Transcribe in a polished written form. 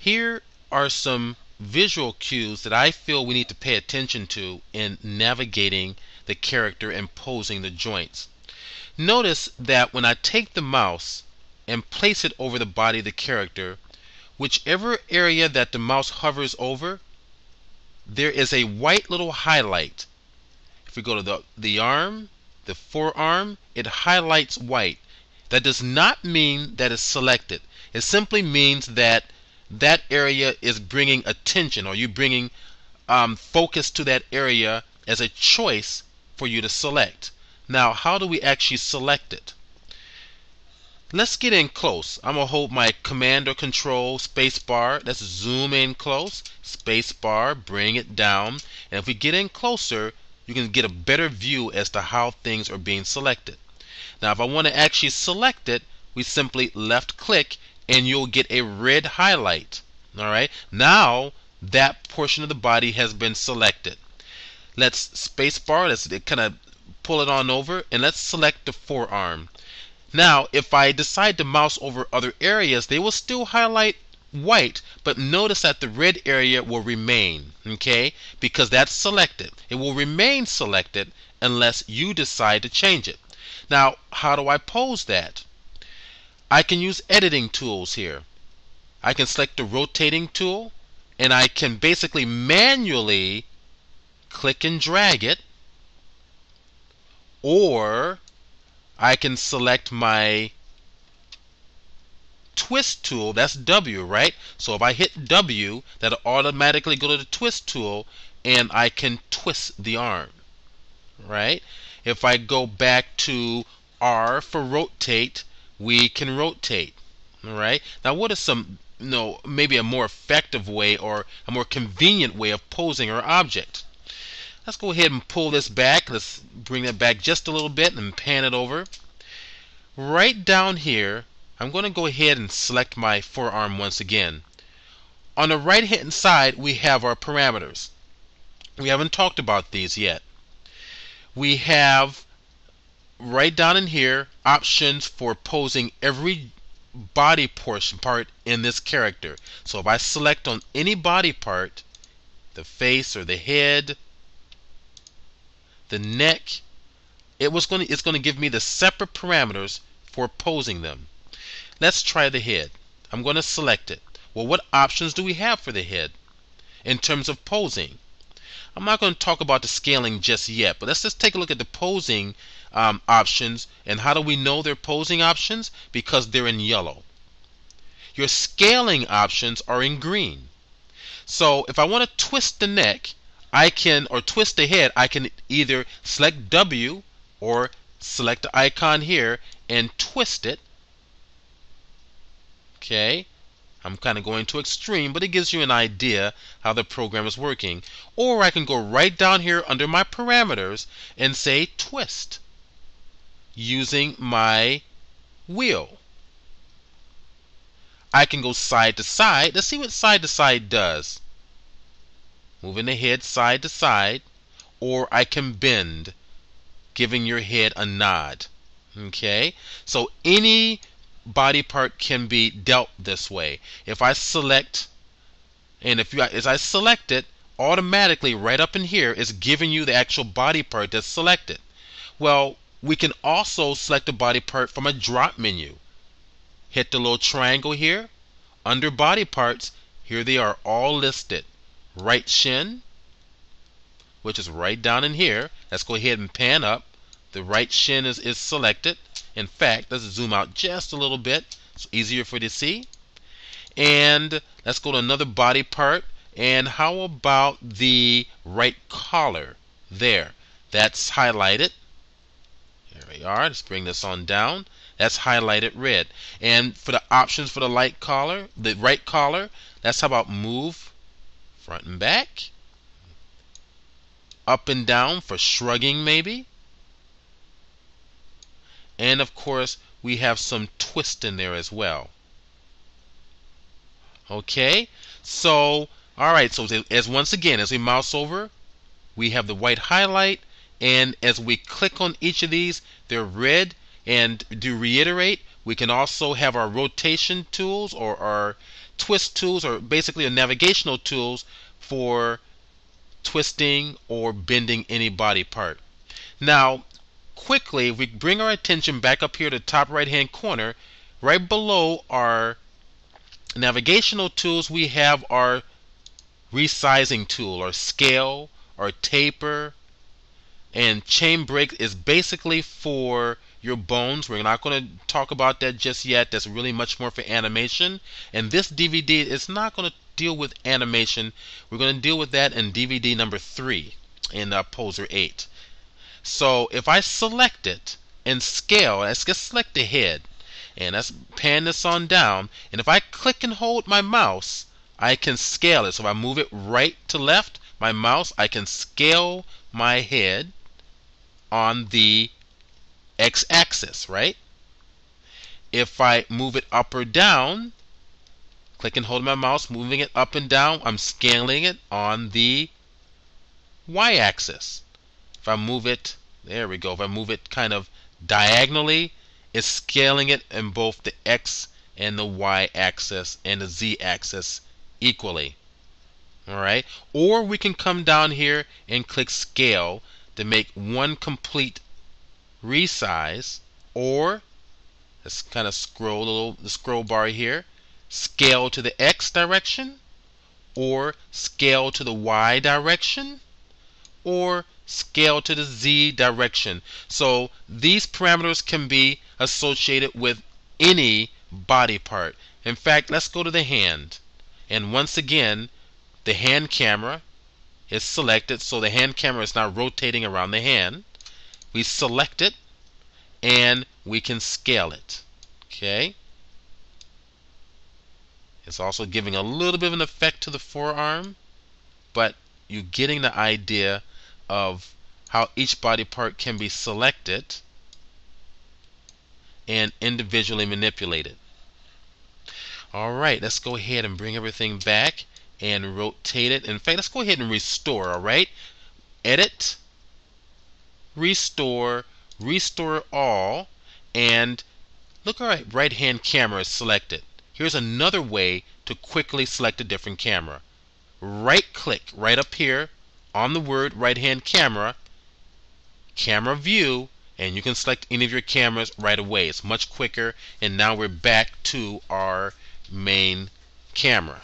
Here are some visual cues that I feel we need to pay attention to in navigating the character and posing the joints. Notice that when I take the mouse and place it over the body of the character, whichever area that the mouse hovers over, there is a white little highlight. If we go to the arm, the forearm, it highlights white. That does not mean that it's selected. It simply means that that area is bringing attention, or you bringing focus to that area as a choice for you to select. Now, how do we actually select it? Let's get in close. I'm going to hold my Command or Control space bar. Let's zoom in close. Space bar, bring it down. And if we get in closer, you can get a better view as to how things are being selected. Now, if I want to actually select it, we simply left click and you'll get a red highlight. Alright, now that portion of the body has been selected. Let's space bar, let's kind of pull it on over, and let's select the forearm. Now, if I decide to mouse over other areas, they will still highlight white, but notice that the red area will remain, okay? Because that's selected. It will remain selected unless you decide to change it. Now, how do I pose that? I can use editing tools here. I can select the rotating tool, and I can basically manually click and drag it, or I can select my twist tool. That's W, right? So if I hit W, that'll automatically go to the twist tool, and I can twist the arm, right? If I go back to R for rotate, we can rotate. All right. Now, what is some, maybe a more effective way or a more convenient way of posing our object? Let's go ahead and pull this back. Let's bring it back just a little bit and pan it over. Right down here, I'm going to go ahead and select my forearm once again. On the right hand side, we have our parameters. We haven't talked about these yet. We have right down in here options for posing every body part in this character. So if I select on any body part, the face or the head, the neck, it's going to give me the separate parameters for posing them. Let's try the head. I'm going to select it. Well, what options do we have for the head in terms of posing? I'm not going to talk about the scaling just yet, but let's just take a look at the posing options. And how do we know they're posing options? Because they're in yellow. Your scaling options are in green. So if I want to twist the neck, or twist the head, I can either select W or select the icon here and twist it. Okay. I'm kind of going to extreme, but it gives you an idea how the program is working. Or I can go right down here under my parameters and say twist using my wheel. I can go side to side. Let's see what side to side does. Moving the head side to side. Or I can bend, giving your head a nod. Okay, so any body part can be dealt this way. If I select, and as I select it, automatically right up in here is giving you the actual body part that's selected. Well, we can also select a body part from a drop menu. Hit the little triangle here. Under body parts, here they are all listed. Right shin, which is right down in here. Let's go ahead and pan up. The right shin is selected. In fact, let's zoom out just a little bit. It's easier for you to see. And let's go to another body part. And how about the right collar? There. That's highlighted. Here we are. Let's bring this on down. That's highlighted red. And for the options for the right collar, that's how about move front and back. Up and down for shrugging maybe. And of course, we have some twist in there as well. Okay, so alright, so as once again, as we mouse over, we have the white highlight, and as we click on each of these, they're red. And to reiterate, We can also have our rotation tools or our twist tools, or basically a navigational tools for twisting or bending any body part. Now, quickly, if we bring our attention back up here to the top right hand corner, right below our navigational tools, we have our resizing tool, or scale, or taper, and chain break is basically for your bones. We're not going to talk about that just yet. That's really much more for animation. And this DVD is not going to deal with animation. We're going to deal with that in DVD number 3 in Poser 8. So if I select it and scale, let's just select the head, and let's pan this on down, and if I click and hold my mouse, I can scale it. So if I move it right to left, my mouse, I can scale my head on the x-axis, right? If I move it up or down, click and hold my mouse, moving it up and down, I'm scaling it on the y-axis. If I move it, there we go, if I move it kind of diagonally, it's scaling it in both the x and the y-axis and the z-axis equally. Alright? Or we can come down here and click scale to make one complete resize, or let's kind of scroll the scroll bar here, scale to the x direction, or scale to the y direction, or scale to the z direction. So these parameters can be associated with any body part. In fact, let's go to the hand, and once again the hand camera is selected, so the hand camera is now rotating around the hand. We select it and we can scale it. Okay, it's also giving a little bit of an effect to the forearm, but you're getting the idea of how each body part can be selected and individually manipulated. Alright, let's go ahead and bring everything back and rotate it. In fact, let's go ahead and restore. Alright, edit, restore, restore all, and look, alright, right hand camera is selected. Here's another way to quickly select a different camera. Right click right up here on the word right hand camera, camera view, and you can select any of your cameras right away. It's much quicker, and now we're back to our main camera.